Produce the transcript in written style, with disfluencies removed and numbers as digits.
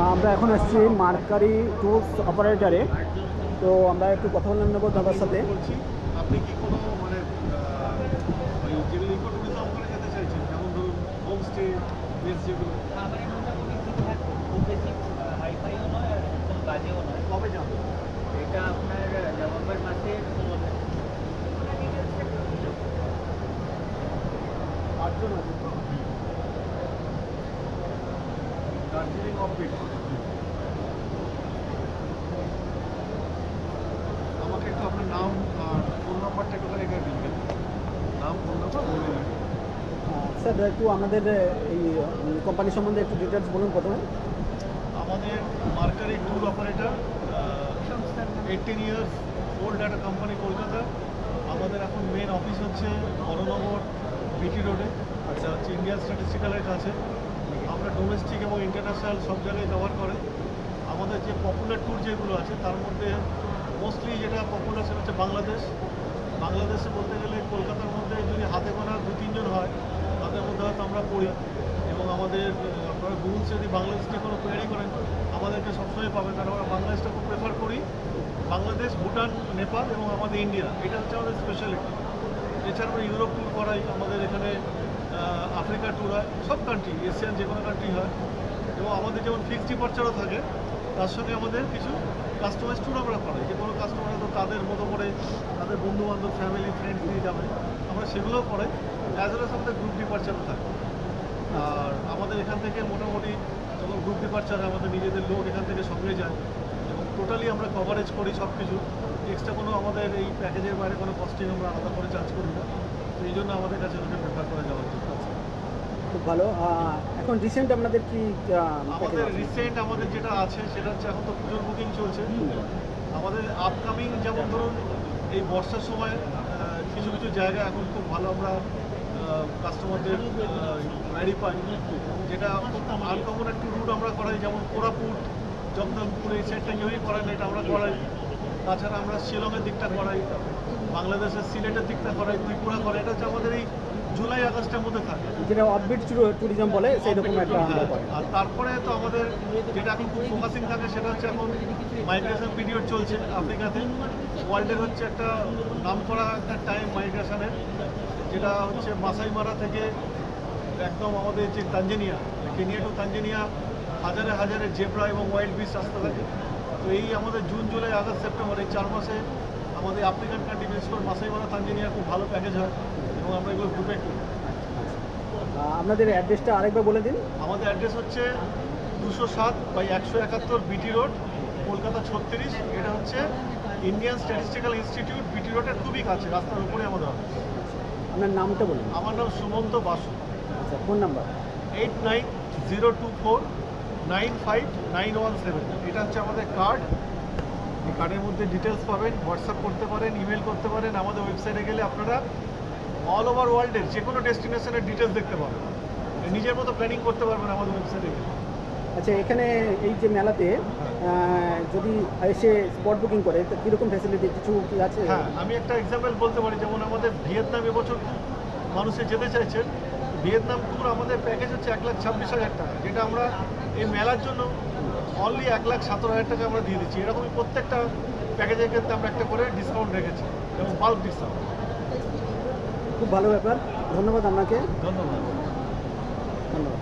আমরা এখন এসেছি মার্কারি ট্যুরস অপারেটরে। তো আমরা একটু কথা বলে নেবো দাদার সাথে। বলছি, আপনি কি কোনো মানে ওই যেগুলো ইকো ট্যুরিজম করে যেতে চাইছেন, যেমন ধরুন হোমস্টে বেস যেগুলো, আমার মোটামুটি ঠিকঠাক, খুব বেশি হাইফাইও নয় আর একদম বাজেও নয়। কবে যাবেন? এটা আপনার নভেম্বর মাসের 16 তারিখ। 8 জন আছে তো? দার্জিলিং অফবিট। আমাকে একটু আপনার নাম আর ফোন নাম্বারটা একটুখানি এখানে লিখবেন। নাম, ফোন নাম্বার বলে দিন। স্যার একটু আমাদের এই কোম্পানি সম্বন্ধে একটু ডিটেলস বলুন প্রথমে। আমাদের mercury tour operator, 18 years old একটা কোম্পানি, কলকাতা। আমাদের এখন মেন অফিস হচ্ছে বড়নগর বিটি রোডে, আচ্ছা হচ্ছে ইন্ডিয়ান স্ট্যাটিস্টিক্যালের কাছে। আমরা ডোমেস্টিক এবং ইন্টারন্যাশনাল সব জায়গায় কভার করে। আমাদের যে পপুলার ট্যুর যেগুলো আছে তার মধ্যে মোস্টলি যেটা পপুলার সেটা হচ্ছে বাংলাদেশ। বাংলাদেশে বলতে গেলে কলকাতার মধ্যে যদি হাতে গোনা 2-3 জন হয় তাদের মধ্যে হয়তো আমরা পড়ি। এবং আমাদের আপনারা গুগল যদি বাংলাদেশকে কোনো কোয়েরি করেন আমাদেরকে সবসময় পাবেন, কারণ আমরা বাংলাদেশটা খুব প্রেফার করি। বাংলাদেশ, ভুটান, নেপাল এবং আমাদের ইন্ডিয়া, এটা হচ্ছে আমাদের স্পেশালিটি। এছাড়া আমরা ইউরোপ ট্যুর করাই, আমাদের এখানে আফ্রিকা ট্যুর হয়, সব কান্ট্রি, এশিয়ান যে কোনো কান্ট্রি হয়। এবং আমাদের যেমন ফিক্সড ডিপার্চারও থাকে, তার সঙ্গে আমাদের কিছু কাস্টমাইজ ট্যুর আমরা করাই। যে কোনো কাস্টমার তো তাদের মতো করে তাদের বন্ধুবান্ধব, ফ্যামিলি, ফ্রেন্ডস নিয়ে যাবে, আমরা সেগুলোও করাই। অ্যাজ ওয়েল অ্যাজ আমাদের গ্রুপ ডিপার্চারও থাকে। আর আমাদের এখান থেকে মোটামুটি যখন গ্রুপ ডিপার্চার আমাদের নিজেদের লোক এখান থেকে সঙ্গে যায় এবং টোটালি আমরা কভারেজ করি সব কিছু। এক্সট্রা কোনো আমাদের এই প্যাকেজের বাইরে কোনো কস্টিং আমরা আলাদা করে চার্জ করি না। তো এই জন্য আমাদের কাছে ওকে প্রেফার করে যাওয়ার জন্য। খুব ভালো। এখন রিসেন্ট আপনাদের কি আমাদের রিসেন্ট আমাদের যেটা আছে সেটা হচ্ছে, এখন তো পুজোর বুকিং চলছে। আমাদের আপকামিং যেমন ধরুন এই বর্ষার সময় কিছু কিছু জায়গা এখন খুব ভালো আমরা কাস্টমারদের গাড়ি পাই, যেটা খুব আনকমন একটু রুট আমরা করাই। যেমন কোরাপুট, জগদলপুর, এই সাইডটা কেউই করাই না, এটা আমরা করাই। তাছাড়া আমরা শিলংয়ের দিকটা করাই, বাংলাদেশের সিলেটের দিকটা করাই, ত্রিপুরা করাই। এটা হচ্ছে আমাদের এই জুলাই আগস্টের মধ্যে থাকে, যেটা অফবিট ট্যুরিজম বলে সেই রকম একটা আমরা করি। আর তারপরে তো আমাদের যেটা এখন খুব ফোকাসিং থাকে সেটা হচ্ছে এখন মাইগ্রেশন পিরিয়ড চলছে আফ্রিকাতে। ওয়ার্ল্ডের হচ্ছে একটা নাম করা একটা টাইম মাইগ্রেশনের, যেটা হচ্ছে মাসাই মারা থেকে একদম আমাদের যে তানজানিয়া, কেনিয়া টু তানজানিয়া হাজারে হাজারে জেব্রা এবং ওয়াইল্ড বিস্ট আসতে থাকে। তো এই আমাদের জুন, জুলাই, আগস্ট, সেপ্টেম্বর এই 4 মাসে আমাদের আফ্রিকান কান্ট্রি, বিশেষ করে মাসাই মারা তানজানিয়া খুব ভালো প্যাকেজ হয় এবং আমরা এগুলো গ্রুপে করি। আপনাদের অ্যাড্রেসটা আরেকবার বলে দিন। আমাদের অ্যাড্রেস হচ্ছে 207/171 বিটি রোড, কলকাতা 36। এটা হচ্ছে ইন্ডিয়ান স্ট্যাটিস্টিক্যাল ইনস্টিটিউট, বিটি রোডের খুবই কাছে, রাস্তার উপরে আমাদের অফিস। আপনার নামটা বলুন। আমার নাম সুমন্ত বাসু। আচ্ছা, ফোন নাম্বার 8902495917। এটা হচ্ছে আমাদের কার্ড। এই কার্ডের মধ্যে ডিটেলস পাবেন, হোয়াটসঅ্যাপ করতে পারেন, ইমেল করতে পারেন। আমাদের ওয়েবসাইটে গেলে আপনারা অল ওভার ওয়ার্ল্ডের যে কোনো ডেস্টিনেশনের ডিটেলস দেখতে পাবেন, নিজের মতো প্ল্যানিং করতে পারবেন আমাদের ওয়েবসাইটে গেলে। আচ্ছা, এখানে এই যে মেলাতে যদি এসে স্পট বুকিং করে তো কীরকম ফ্যাসিলিটি কিছু কি আছে? হ্যাঁ, আমি একটা এক্সাম্পল বলতে পারি। যেমন আমাদের ভিয়েতনাম এবছর খুব মানুষে যেতে চাইছেন। ভিয়েতনাম ট্যুর আমাদের প্যাকেজ হচ্ছে 1,26,000 টাকা, যেটা আমরা এই মেলার জন্য অনলি 1,17,000 টাকা আমরা দিয়ে দিচ্ছি। এরকমই প্রত্যেকটা প্যাকেজের ক্ষেত্রে আমরা একটা করে ডিসকাউন্ট রেখেছি এবং বাল্ক ডিসকাউন্ট। খুব ভালো ব্যাপার। ধন্যবাদ আপনাকে। ধন্যবাদ। ধন্যবাদ।